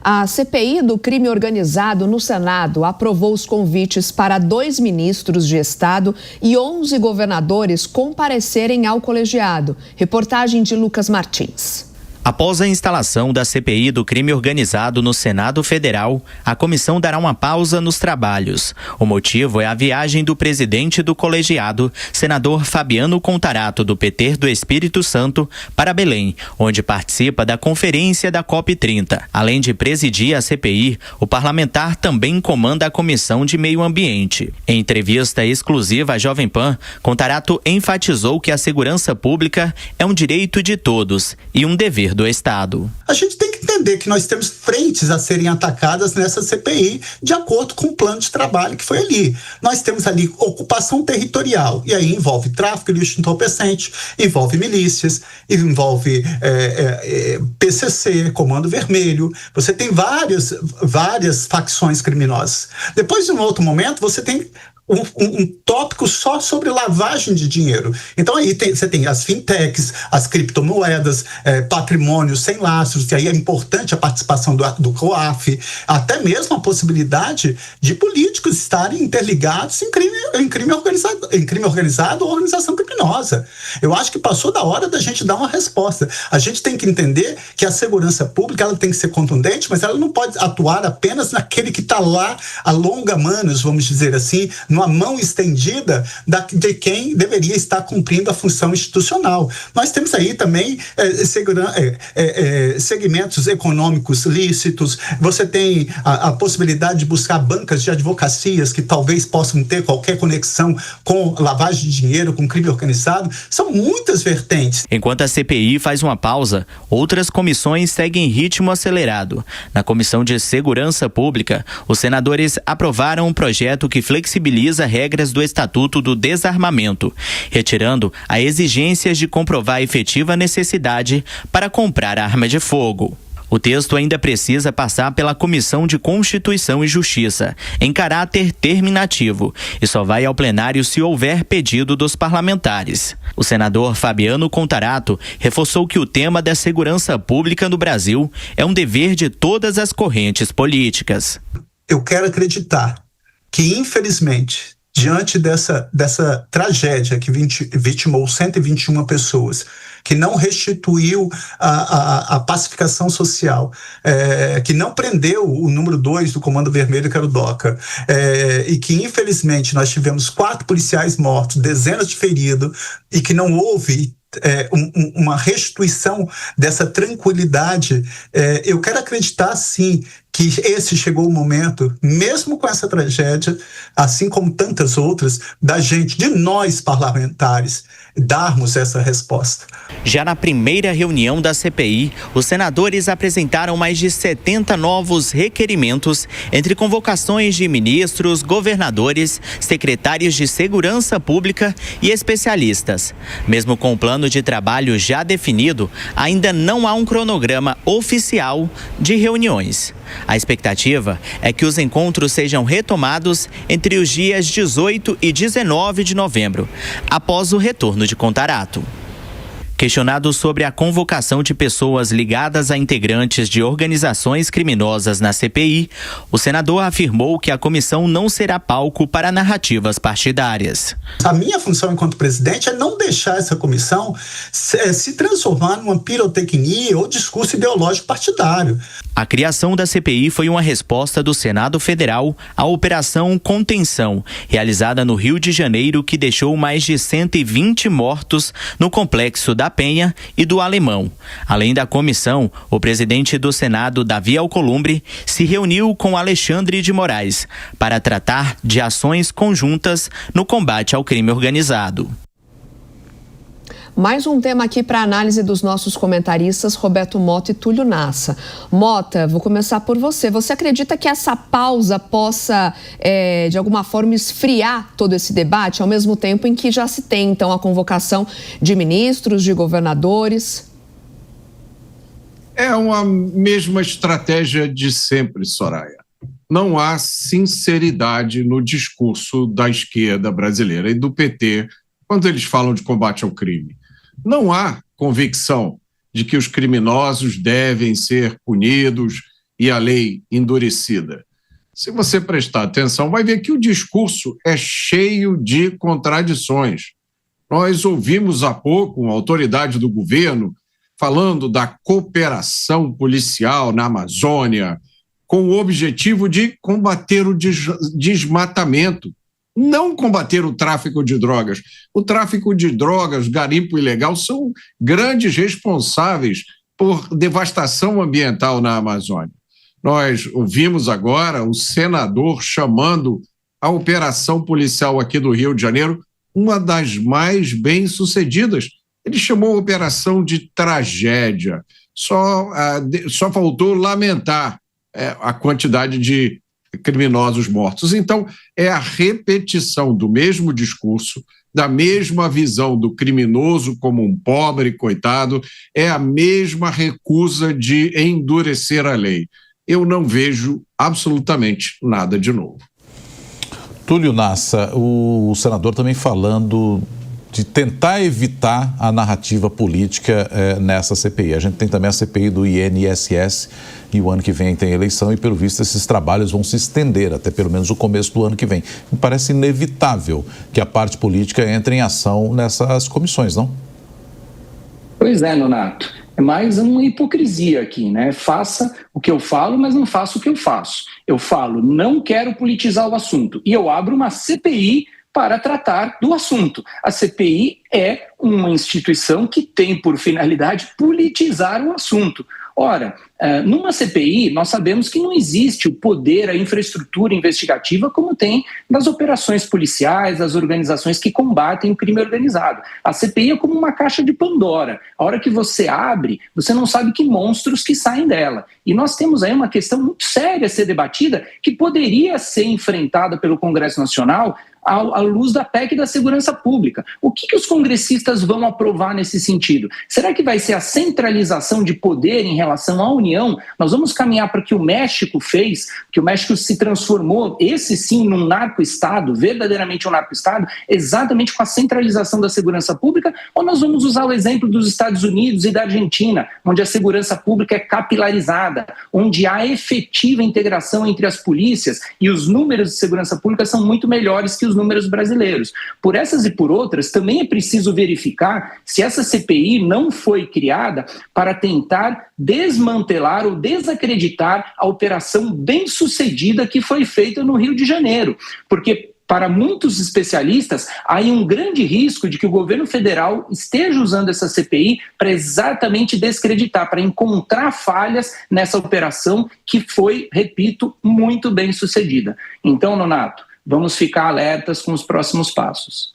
A CPI do crime organizado no Senado aprovou os convites para 2 ministros de Estado e 11 governadores comparecerem ao colegiado. Reportagem de Lucas Martins. Após a instalação da CPI do crime organizado no Senado Federal, a comissão dará uma pausa nos trabalhos. O motivo é a viagem do presidente do colegiado, senador Fabiano Contarato, do PT do Espírito Santo, para Belém, onde participa da conferência da COP30. Além de presidir a CPI, o parlamentar também comanda a Comissão de Meio Ambiente. Em entrevista exclusiva à Jovem Pan, Contarato enfatizou que a segurança pública é um direito de todos e um dever do Estado. A gente tem que entender que nós temos frentes a serem atacadas nessa CPI de acordo com o plano de trabalho que foi ali. Nós temos ali ocupação territorial, e aí envolve tráfico ilícito entorpecente, envolve milícias, envolve PCC, Comando Vermelho. Você tem várias facções criminosas. Depois, em um outro momento, você tem um tópico só sobre lavagem de dinheiro. Então aí você tem as fintechs, as criptomoedas, patrimônios sem lastros, e aí é importante a participação do COAF, até mesmo a possibilidade de políticos estarem interligados em crime organizado ou organização criminosa. Eu acho que passou da hora da gente dar uma resposta. A gente tem que entender que a segurança pública ela tem que ser contundente, mas ela não pode atuar apenas naquele que está lá a longa manos, vamos dizer assim, numa mão estendida de quem deveria estar cumprindo a função institucional. Nós temos aí também segmentos econômicos lícitos, você tem a possibilidade de buscar bancas de advocacias que talvez possam ter qualquer conexão com lavagem de dinheiro, com crime organizado. São muitas vertentes. Enquanto a CPI faz uma pausa, outras comissões seguem em ritmo acelerado. Na Comissão de Segurança Pública, os senadores aprovaram um projeto que flexibiliza regras do Estatuto do Desarmamento, retirando a exigência de comprovar a efetiva necessidade para comprar arma de fogo. O texto ainda precisa passar pela Comissão de Constituição e Justiça, em caráter terminativo, e só vai ao plenário se houver pedido dos parlamentares. O senador Fabiano Contarato reforçou que o tema da segurança pública no Brasil é um dever de todas as correntes políticas. Eu quero acreditar que, infelizmente, diante dessa tragédia que vitimou 121 pessoas, que não restituiu a pacificação social, que não prendeu o número 2 do Comando Vermelho, que era o DOCA, e que, infelizmente, nós tivemos 4 policiais mortos, dezenas de feridos, e que não houve uma restituição dessa tranquilidade. Eu quero acreditar, sim, que esse chegou o momento, mesmo com essa tragédia, assim como tantas outras, de nós parlamentares, darmos essa resposta. Já na primeira reunião da CPI, os senadores apresentaram mais de 70 novos requerimentos, entre convocações de ministros, governadores, secretários de segurança pública e especialistas. Mesmo com o plano de trabalho já definido, ainda não há um cronograma oficial de reuniões. A expectativa é que os encontros sejam retomados entre os dias 18 e 19 de novembro, após o retorno de Contarato. Questionado sobre a convocação de pessoas ligadas a integrantes de organizações criminosas na CPI, o senador afirmou que a comissão não será palco para narrativas partidárias. A minha função enquanto presidente é não deixar essa comissão se transformar numa pirotecnia ou discurso ideológico partidário. A criação da CPI foi uma resposta do Senado Federal à Operação Contenção, realizada no Rio de Janeiro, que deixou mais de 120 mortos no Complexo da Penha e do Alemão. Além da comissão, o presidente do Senado, Davi Alcolumbre, se reuniu com Alexandre de Moraes para tratar de ações conjuntas no combate ao crime organizado. Mais um tema aqui para análise dos nossos comentaristas Roberto Mota e Túlio Nassa. Mota, vou começar por você. Você acredita que essa pausa possa, de alguma forma, esfriar todo esse debate, ao mesmo tempo em que já se tem, então, a convocação de ministros, de governadores? É uma mesma estratégia de sempre, Soraya. Não há sinceridade no discurso da esquerda brasileira e do PT quando eles falam de combate ao crime. Não há convicção de que os criminosos devem ser punidos e a lei endurecida? Se você prestar atenção, vai ver que o discurso é cheio de contradições. Nós ouvimos há pouco uma autoridade do governo falando da cooperação policial na Amazônia, com o objetivo de combater o desmatamento, não combater o tráfico de drogas. O tráfico de drogas, garimpo ilegal, são grandes responsáveis por devastação ambiental na Amazônia. Nós ouvimos agora o senador chamando a operação policial aqui do Rio de Janeiro uma das mais bem-sucedidas. Ele chamou a operação de tragédia. Só faltou lamentar a quantidade de criminosos mortos. Então, é a repetição do mesmo discurso, da mesma visão do criminoso como um pobre coitado, é a mesma recusa de endurecer a lei. Eu não vejo absolutamente nada de novo. Túlio Nassa, o senador também falando de tentar evitar a narrativa política nessa CPI. A gente tem também a CPI do INSS e o ano que vem tem eleição e, pelo visto, esses trabalhos vão se estender até pelo menos o começo do ano que vem. Me parece inevitável que a parte política entre em ação nessas comissões, não? Pois é, Nonato. É mais uma hipocrisia aqui, né? Faça o que eu falo, mas não faça o que eu faço. Eu falo, não quero politizar o assunto. E eu abro uma CPI para tratar do assunto. A CPI é uma instituição que tem por finalidade politizar o assunto. Ora, numa CPI, nós sabemos que não existe o poder, a infraestrutura investigativa como tem nas operações policiais, das organizações que combatem o crime organizado. A CPI é como uma caixa de Pandora. A hora que você abre, você não sabe que monstros que saem dela. E nós temos aí uma questão muito séria a ser debatida que poderia ser enfrentada pelo Congresso Nacional à luz da PEC da segurança pública. O que os congressistas vão aprovar nesse sentido? Será que vai ser a centralização de poder em relação à União? Nós vamos caminhar para o que o México fez, que o México se transformou, esse sim, num narco-estado, verdadeiramente um narco-estado, exatamente com a centralização da segurança pública, ou nós vamos usar o exemplo dos Estados Unidos e da Argentina, onde a segurança pública é capilarizada, onde há efetiva integração entre as polícias e os números de segurança pública são muito melhores que os números brasileiros. Por essas e por outras, também é preciso verificar se essa CPI não foi criada para tentar desmantelar ou desacreditar a operação bem-sucedida que foi feita no Rio de Janeiro. Porque, para muitos especialistas, há um grande risco de que o governo federal esteja usando essa CPI para exatamente descreditar, para encontrar falhas nessa operação que foi, repito, muito bem-sucedida. Então, Nonato, vamos ficar alertas com os próximos passos.